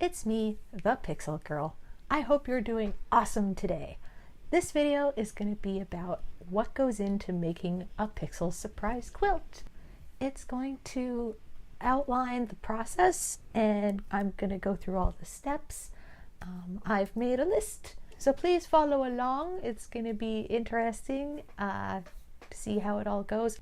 It's me, the Pixel Girl. I hope you're doing awesome today. This video is going to be about what goes into making a pixel surprise quilt. It's going to outline the process and I'm going to go through all the steps. I've made a list, so please follow along. It's going to be interesting to see how it all goes.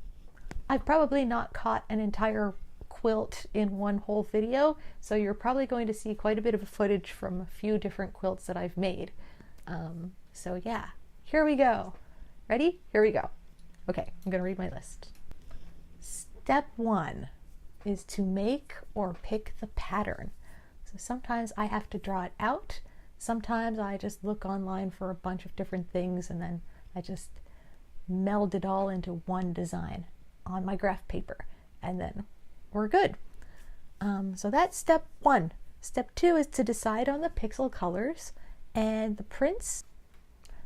I've probably not caught an entire quilt in one whole video, so you're probably going to see quite a bit of footage from a few different quilts that I've made. So yeah, here we go. Ready? Here we go. Okay, I'm gonna read my list. Step 1 is to make or pick the pattern. So sometimes I have to draw it out. Sometimes I just look online for a bunch of different things and then I just meld it all into one design on my graph paper, and then we're good. So that's step 1. Step 2 is to decide on the pixel colors and the prints.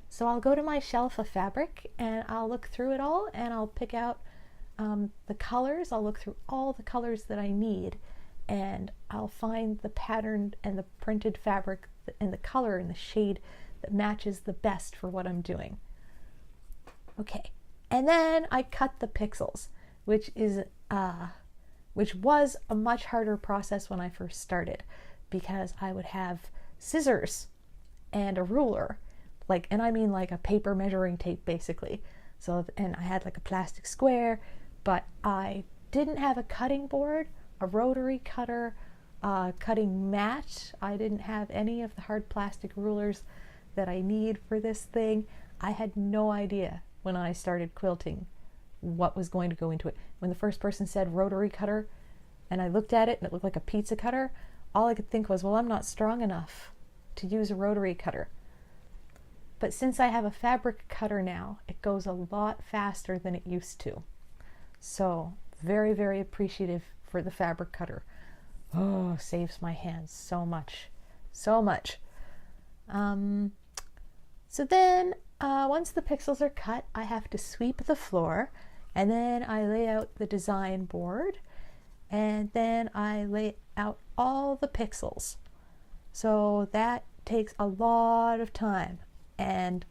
So I'll go to my shelf of fabric and I'll look through it all and I'll pick out the colors. I'll look through all the colors that I need and I'll find the pattern and the printed fabric and the color and the shade that matches the best for what I'm doing. Okay, and then I cut the pixels, which was a much harder process when I first started, because I would have scissors and a ruler, and I mean like a paper measuring tape basically. So, and I had like a plastic square, but I didn't have a cutting board, a rotary cutter, cutting mat. I didn't have any of the hard plastic rulers that I need for this thing. I had no idea when I started quilting what was going to go into it. When the first person said rotary cutter and I looked at it and it looked like a pizza cutter, all I could think was, well, I'm not strong enough to use a rotary cutter. But since I have a fabric cutter now, it goes a lot faster than it used to. So very, very appreciative for the fabric cutter. Oh, saves my hands so much, so much. So then once the pixels are cut, I have to sweep the floor, and then I lay out the design board, and then I lay out all the pixels. So that takes a lot of time, and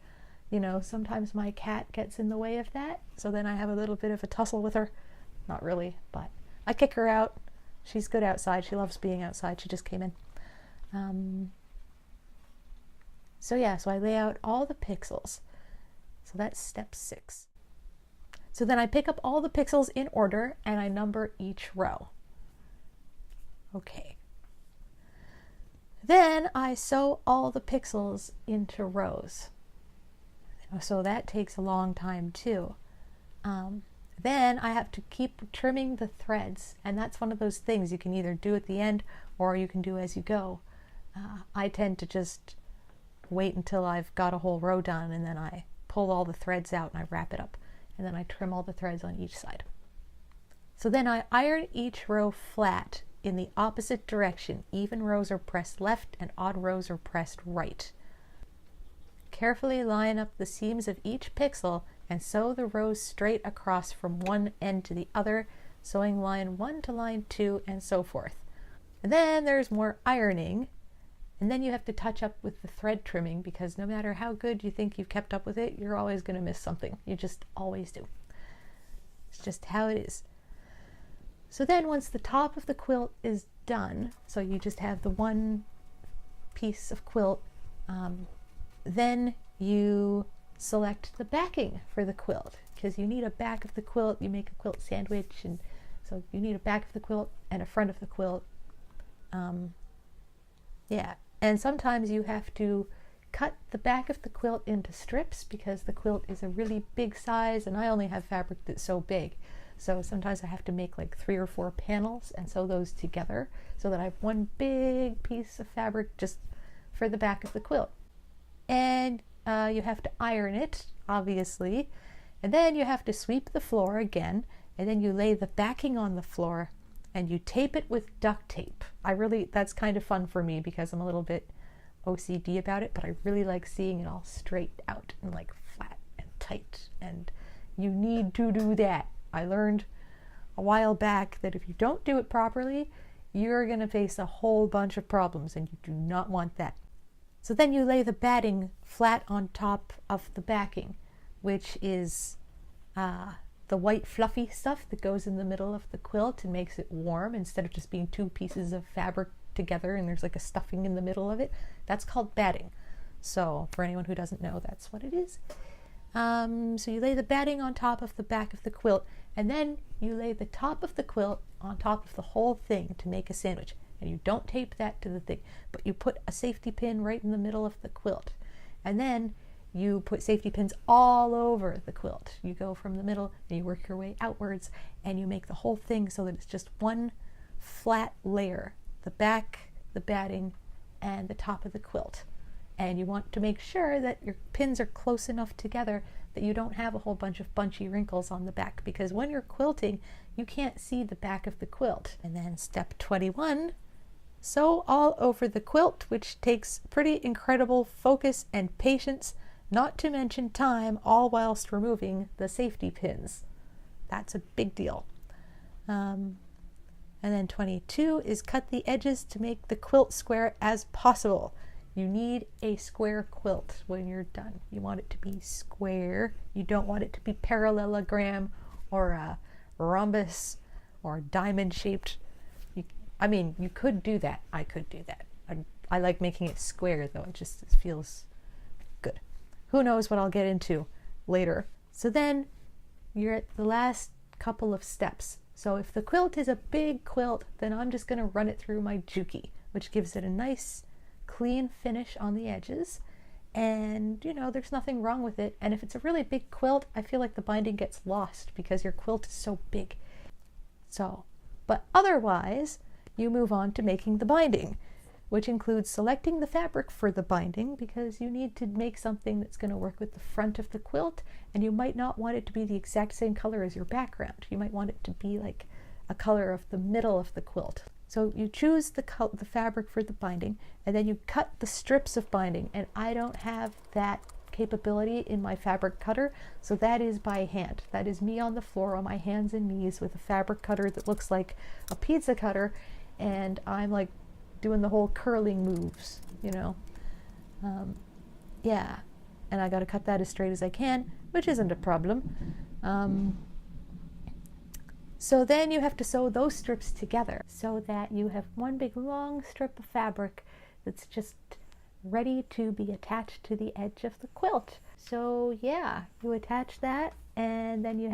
you know, sometimes my cat gets in the way of that, so then I have a little bit of a tussle with her. Not really, but I kick her out. She's good outside. She loves being outside. She just came in. So yeah, so I lay out all the pixels. So that's step 6. So then I pick up all the pixels in order and I number each row. Okay. Then I sew all the pixels into rows. So that takes a long time too. Then I have to keep trimming the threads, and that's one of those things you can either do at the end or you can do as you go. I tend to just wait until I've got a whole row done and then I pull all the threads out and I wrap it up, and then I trim all the threads on each side. So then I iron each row flat in the opposite direction. Even rows are pressed left and odd rows are pressed right. Carefully line up the seams of each pixel and sew the rows straight across from one end to the other, sewing line 1 to line 2 and so forth. And then there's more ironing, and then you have to touch up with the thread trimming, because no matter how good you think you've kept up with it, you're always going to miss something. You just always do. It's just how it is. So then once the top of the quilt is done, so you just have the one piece of quilt, then you select the backing for the quilt, because you need a back of the quilt. You make a quilt sandwich, and so you need a back of the quilt and a front of the quilt. Yeah, and sometimes you have to cut the back of the quilt into strips because the quilt is a really big size and I only have fabric that's so big. So sometimes I have to make like 3 or 4 panels and sew those together so that I have one big piece of fabric just for the back of the quilt. And you have to iron it, obviously, and then you have to sweep the floor again, and then you lay the backing on the floor and you tape it with duct tape. That's kind of fun for me because I'm a little bit OCD about it, but I really like seeing it all straight out and like flat and tight, and you need to do that. I learned a while back that if you don't do it properly, you're going to face a whole bunch of problems, and you do not want that. So then you lay the batting flat on top of the backing, which is the white fluffy stuff that goes in the middle of the quilt and makes it warm instead of just being two pieces of fabric together and there's like a stuffing in the middle of it. That's called batting. So for anyone who doesn't know, that's what it is. So you lay the batting on top of the back of the quilt, and then you lay the top of the quilt on top of the whole thing to make a sandwich. And you don't tape that to the thing, but you put a safety pin right in the middle of the quilt. And then you put safety pins all over the quilt. You go from the middle and you work your way outwards, and you make the whole thing so that it's just one flat layer, the back, the batting, and the top of the quilt. And you want to make sure that your pins are close enough together that you don't have a whole bunch of bunchy wrinkles on the back, because when you're quilting, you can't see the back of the quilt. And then step 21, sew all over the quilt, which takes pretty incredible focus and patience, not to mention time, all whilst removing the safety pins. That's a big deal. And then 22 is cut the edges to make the quilt square as possible. You need a square quilt when you're done. You want it to be square. You don't want it to be parallelogram or a rhombus or diamond shaped. You could do that. I could do that. I like making it square though. It feels good. Who knows what I'll get into later. So then you're at the last couple of steps. So if the quilt is a big quilt, then I'm just going to run it through my Juki, which gives it a nice clean finish on the edges, and there's nothing wrong with it. And if it's a really big quilt, I feel like the binding gets lost because your quilt is so big. But otherwise you move on to making the binding, which includes selecting the fabric for the binding, because you need to make something that's going to work with the front of the quilt, and you might not want it to be the exact same color as your background. You might want it to be like a color of the middle of the quilt. So you choose the fabric for the binding, and then you cut the strips of binding. And I don't have that capability in my fabric cutter, so that is by hand. That is me on the floor on my hands and knees with a fabric cutter that looks like a pizza cutter, and I'm like doing the whole curling moves, yeah. And I got to cut that as straight as I can, which isn't a problem. So then you have to sew those strips together so that you have one big long strip of fabric that's just ready to be attached to the edge of the quilt. So yeah, you attach that, and then you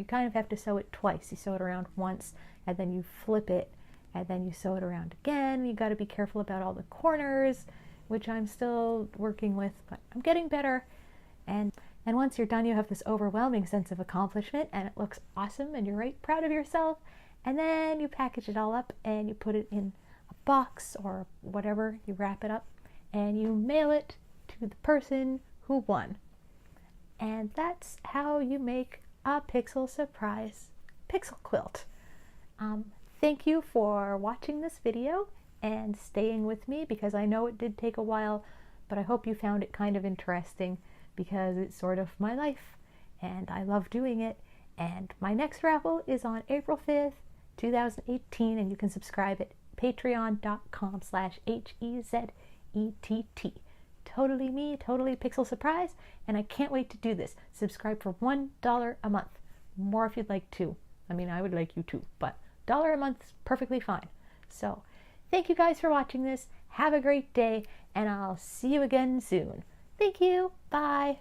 kind of have to sew it twice. You sew it around once, and then you flip it, and then you sew it around again. You got to be careful about all the corners, which I'm still working with, but I'm getting better. And once you're done, you have this overwhelming sense of accomplishment, and it looks awesome, and you're right proud of yourself. And then you package it all up, and you put it in a box or whatever. You wrap it up, and you mail it to the person who won. And that's how you make a Pixel Surprise Pixel Quilt. Thank you for watching this video and staying with me, because I know it did take a while, but I hope you found it kind of interesting, because it's sort of my life and I love doing it. And my next raffle is on April 5th, 2018, and you can subscribe at patreon.com/HEZETT. Totally me, totally Pixel Surprise, and I can't wait to do this. Subscribe for $1 a month. More if you'd like to. I mean, I would like you to, but $1 a month is perfectly fine. So thank you guys for watching this. Have a great day, and I'll see you again soon. Thank you. Bye.